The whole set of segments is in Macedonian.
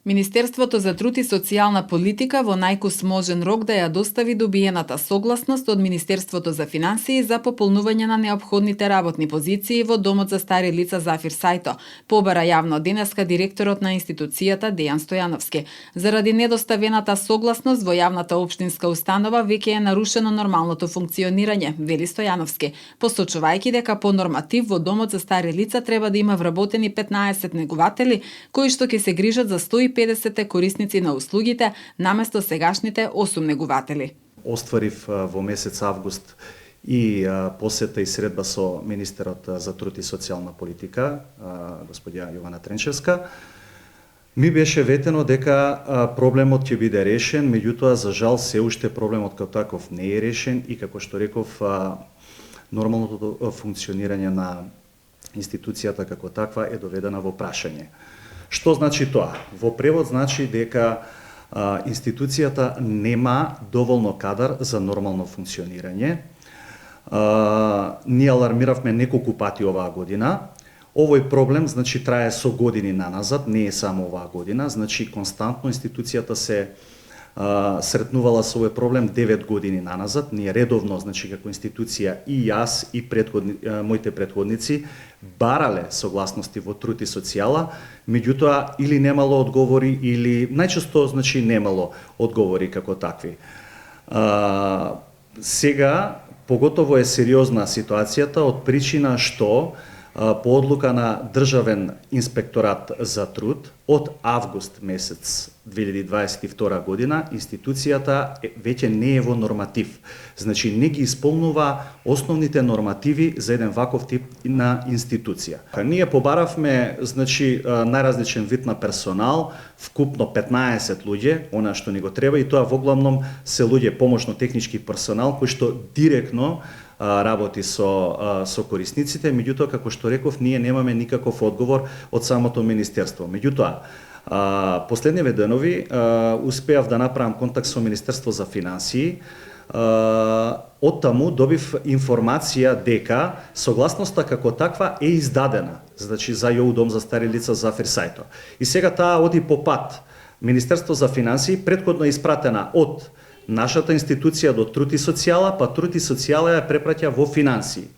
Министерството за труд и социјална политика во најкусможен рок да ја достави добиената согласност од Министерството за финансии за пополнување на неопходните работни позиции во Домот за стари лица Зафир Сајто, побара јавно денеска директорот на институцијата Дејан Стојановски. Заради недоставената согласност во јавната општинска установа веќе е нарушено нормалното функционирање, вели Стојановски, посочувајќи дека по норматив во Домот за стари лица треба да има вработени 15 негуватели кои што ќе се грижат за 150 корисници на услугите наместо сегашните 8 негуватели. Остварив во месец август и посета и средба со министерот за труд и социјална политика, господја Јована Тренчевска. Ми беше ветено дека проблемот ќе биде решен, меѓутоа за жал се уште проблемот како таков не е решен и како што реков нормалното функционирање на институцијата како таква е доведена во прашање. Што значи тоа? Во превод значи дека институцијата нема доволно кадар за нормално функционирање. Ние алармиравме неколку пати оваа година. Овој проблем значи трае со години наназад, не е само оваа година, значи константно институцијата се сретнувала со овој проблем 9 години наназад. Ние редовно, значи како институција и јас и моите претходници барале согласности во труд и социјала, меѓутоа или немало одговори или најчесто значи немало одговори како такви. Сега поготово е сериозна ситуацијата од причина што по одлука на Државен инспекторат за труд од август месец 2022 година институцијата веќе не е во норматив. Значи не ги исполнува основните нормативи за еден ваков тип на институција. Ние побаравме значи најразличен вид на персонал, вкупно 15 луѓе, она што ни го треба и тоа воглавном се луѓе помошно-технички персонал кои што директно работи со корисниците, меѓутоа како што реков ние немаме никаков одговор од самото министерство. Меѓутоа последниве денови успеав да направам контакт со Министерство за финансии. Од таму добив информација дека согласноста како таква е издадена, значи за ЈОУ Дом за стари лица Зафир Сајто. И сега таа оди по пат. Министерство за финансии претходно е испратена од нашата институција до труд и социјала, па труд и социјала ја препраќа во финансии.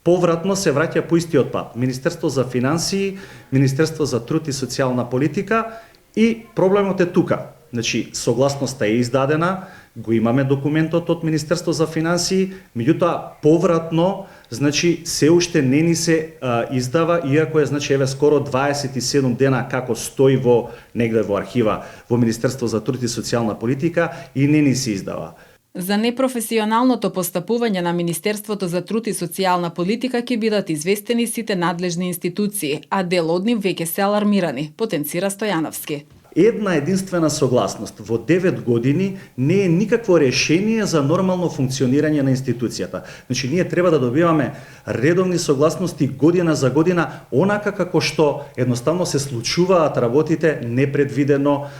Повратно се враќа по истиот пат. Министерство за финансии, Министерство за труд и социјална политика и проблемот е тука. Значи, согласноста е издадена, го имаме документот од Министерство за финансии, меѓутоа повратно значи се уште не ни се издава, иако е значи еве скоро 27 дена како стои во негде во архива во Министерство за труд и социјална политика и не ни се издава. За непрофесионалното постапување на Министерството за труд и социјална политика ќе бидат известени сите надлежни институции, а дел од нив веќе се алармирани, потенцира Стојановски. Една единствена согласност во 9 години не е никакво решение за нормално функционирање на институцијата. Значи, ние треба да добиваме редовни согласности година за година, онака како што едноставно се случуваат работите непредвидено,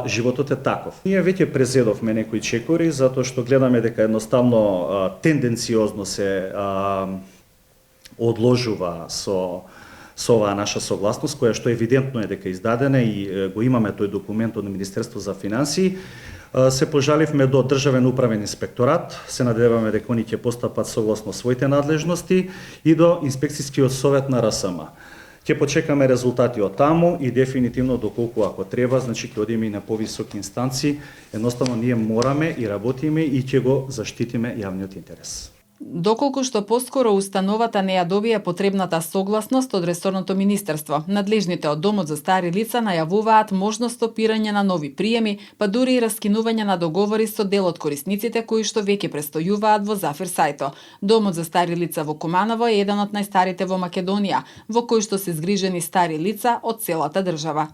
животот е таков. Ние веќе презедовме некои чекори, затоа што гледаме дека едноставно тенденциозно се одложува со оваа наша согласност, која што евидентно е дека издадена и го имаме тој документ од Министерство за финансии, се пожаливме до Државен управен инспекторат, се надеваме дека они ќе постапат согласно своите надлежности и до Инспекцијскиот совет на РСМ. Ќе почекаме резултати од таму и дефинитивно доколку ако треба, значи ќе одиме и на повисоки инстанции, едноставно ние мораме и работиме и ќе го заштитиме јавниот интерес. Доколку што поскоро установата не ја добија потребната согласност од ресорното министерство, надлежните од Домот за стари лица најавуваат можност стопирање на нови приеми, па дури и раскинување на договори со дел од корисниците кои што веќе престојуваат во Зафир Сајто. Домот за стари лица во Куманово е еден од најстарите во Македонија, во кој што се згрижени стари лица од целата држава.